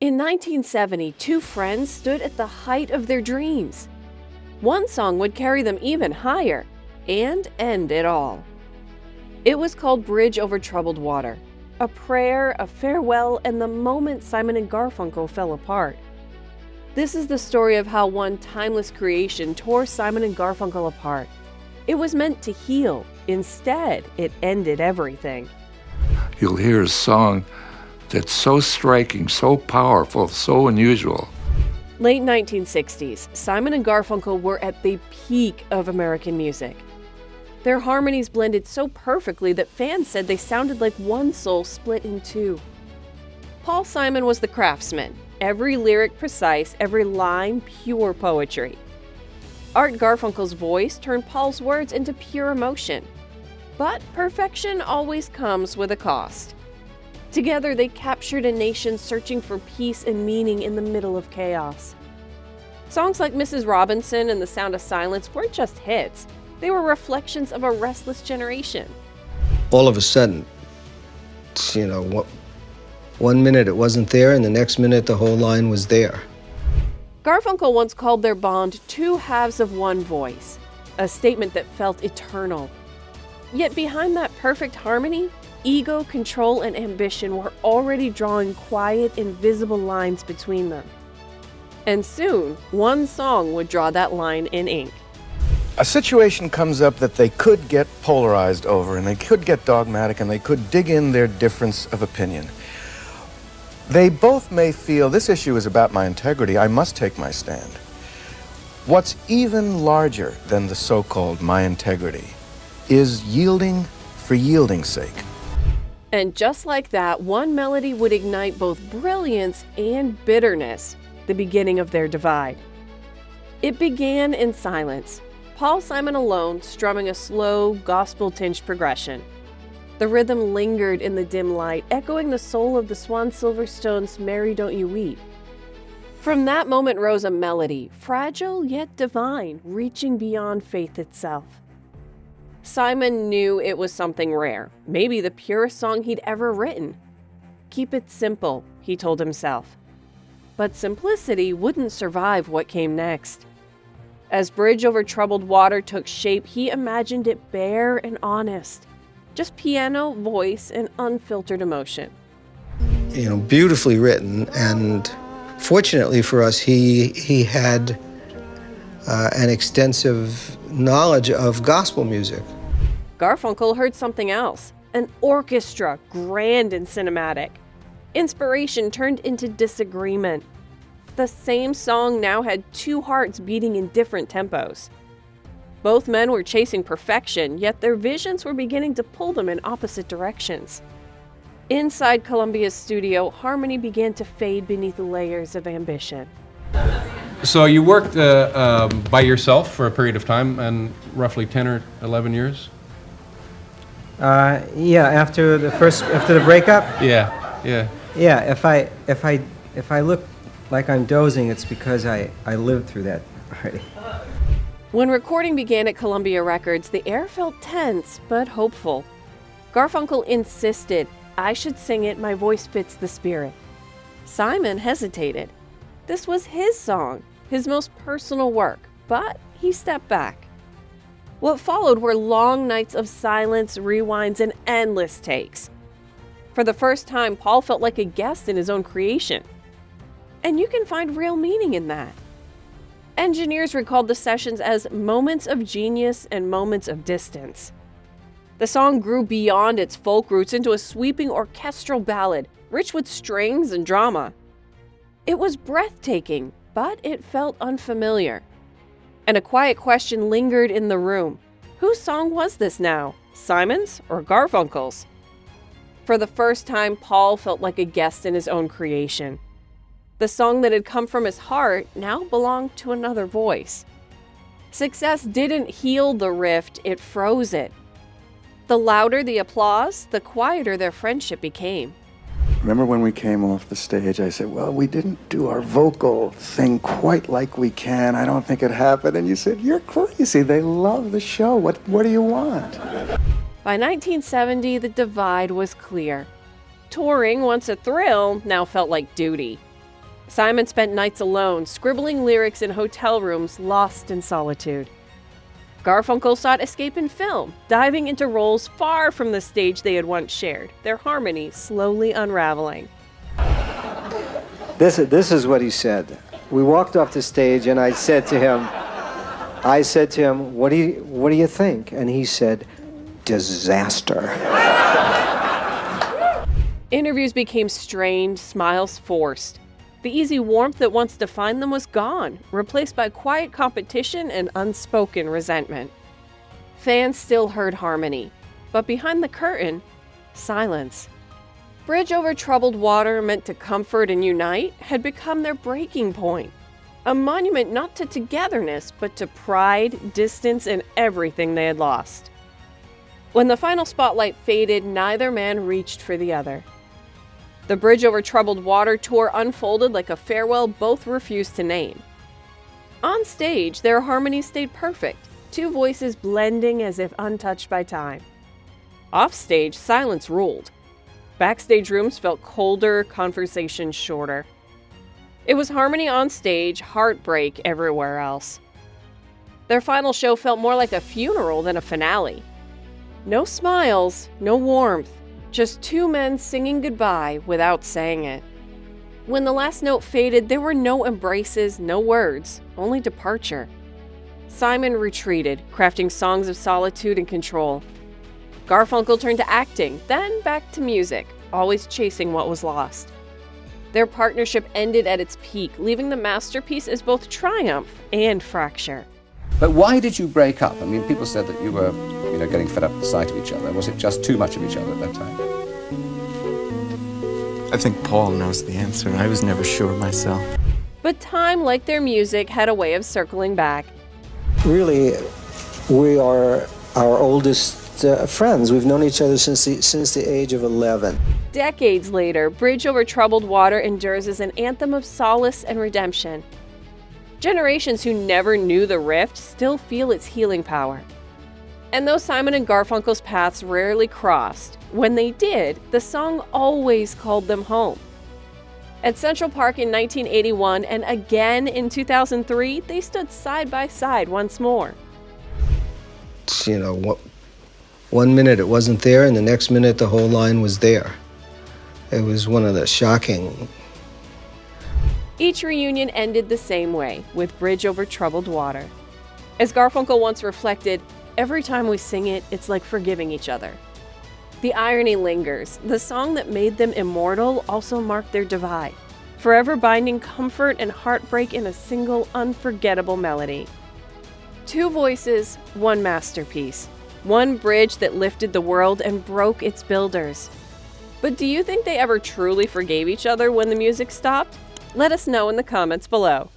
In 1970, two friends stood at the height of their dreams. One song would carry them even higher and end it all. It was called Bridge Over Troubled Water, a prayer, a farewell, and the moment Simon and Garfunkel fell apart. This is the story of how one timeless creation tore Simon and Garfunkel apart. It was meant to heal. Instead, it ended everything. You'll hear a song that's so striking, so powerful, so unusual. Late 1960s, Simon and Garfunkel were at the peak of American music. Their harmonies blended so perfectly that fans said they sounded like one soul split in two. Paul Simon was the craftsman, every lyric precise, every line pure poetry. Art Garfunkel's voice turned Paul's words into pure emotion. But perfection always comes with a cost. Together, they captured a nation searching for peace and meaning in the middle of chaos. Songs like Mrs. Robinson and The Sound of Silence weren't just hits. They were reflections of a restless generation. All of a sudden, one minute it wasn't there, and the next minute the whole line was there. Garfunkel once called their bond two halves of one voice, a statement that felt eternal. Yet behind that perfect harmony, ego, control, and ambition were already drawing quiet, invisible lines between them. And soon, one song would draw that line in ink. A situation comes up that they could get polarized over, and they could get dogmatic, and they could dig in their difference of opinion. They both may feel, this issue is about my integrity, I must take my stand. What's even larger than the so-called my integrity is yielding for yielding's sake. And just like that, one melody would ignite both brilliance and bitterness, the beginning of their divide. It began in silence, Paul Simon alone strumming a slow, gospel-tinged progression. The rhythm lingered in the dim light, echoing the soul of the Swan Silverstone's Mary Don't You Weep. From that moment rose a melody, fragile yet divine, reaching beyond faith itself. Simon knew it was something rare, maybe the purest song he'd ever written. Keep it simple, he told himself. But simplicity wouldn't survive what came next. As Bridge Over Troubled Water took shape, he imagined it bare and honest. Just piano, voice, and unfiltered emotion. Beautifully written, and fortunately for us, he had an extensive knowledge of gospel music. Garfunkel heard something else, an orchestra, grand and cinematic. Inspiration turned into disagreement. The same song now had two hearts beating in different tempos. Both men were chasing perfection, yet their visions were beginning to pull them in opposite directions. Inside Columbia's studio, harmony began to fade beneath the layers of ambition. So you worked by yourself for a period of time, and roughly 10 or 11 years? Yeah, after the breakup? Yeah. Yeah, if I look like I'm dozing, it's because I lived through that already. When recording began at Columbia Records, the air felt tense but hopeful. Garfunkel insisted, "I should sing it, my voice fits the spirit." Simon hesitated. This was his song, his most personal work, but he stepped back. What followed were long nights of silence, rewinds, and endless takes. For the first time, Paul felt like a guest in his own creation. And you can find real meaning in that. Engineers recalled the sessions as moments of genius and moments of distance. The song grew beyond its folk roots into a sweeping orchestral ballad, rich with strings and drama. It was breathtaking, but it felt unfamiliar. And a quiet question lingered in the room. Whose song was this now? Simon's or Garfunkel's? For the first time, Paul felt like a guest in his own creation. The song that had come from his heart now belonged to another voice. Success didn't heal the rift, it froze it. The louder the applause, the quieter their friendship became. Remember when we came off the stage, I said, well, we didn't do our vocal thing quite like we can. I don't think it happened. And you said, you're crazy. They love the show. What do you want? By 1970, the divide was clear. Touring, once a thrill, now felt like duty. Simon spent nights alone, scribbling lyrics in hotel rooms, lost in solitude. Garfunkel sought escape in film, diving into roles far from the stage they had once shared, their harmony slowly unraveling. This is what he said. We walked off the stage, and I said to him, what do you think? And he said, disaster. Interviews became strained, smiles forced. The easy warmth that once defined them was gone, replaced by quiet competition and unspoken resentment. Fans still heard harmony, but behind the curtain, silence. Bridge Over Troubled Water, meant to comfort and unite, had become their breaking point. A monument not to togetherness, but to pride, distance, and everything they had lost. When the final spotlight faded, neither man reached for the other. The Bridge Over Troubled Water tour unfolded like a farewell both refused to name. On stage, their harmony stayed perfect, two voices blending as if untouched by time. Off stage, silence ruled. Backstage rooms felt colder, conversations shorter. It was harmony on stage, heartbreak everywhere else. Their final show felt more like a funeral than a finale. No smiles, no warmth, just two men singing goodbye without saying it. When the last note faded, there were no embraces, no words, only departure. Simon retreated, crafting songs of solitude and control. Garfunkel turned to acting, then back to music, always chasing what was lost. Their partnership ended at its peak, leaving the masterpiece as both triumph and fracture. But why did you break up? I mean, people said that you were, getting fed up with the sight of each other. Was it just too much of each other at that time? I think Paul knows the answer. I was never sure myself. But time, like their music, had a way of circling back. Really, we are our oldest friends. We've known each other since the age of 11. Decades later, Bridge Over Troubled Water endures as an anthem of solace and redemption. Generations who never knew the rift still feel its healing power. And though Simon and Garfunkel's paths rarely crossed, when they did, the song always called them home. At Central Park in 1981 and again in 2003, they stood side by side once more. One minute it wasn't there, and the next minute the whole line was there. It was one of the shocking. Each reunion ended the same way, with Bridge Over Troubled Water. As Garfunkel once reflected, every time we sing it, it's like forgiving each other. The irony lingers. The song that made them immortal also marked their divide, forever binding comfort and heartbreak in a single unforgettable melody. Two voices, one masterpiece. One bridge that lifted the world and broke its builders. But do you think they ever truly forgave each other when the music stopped? Let us know in the comments below.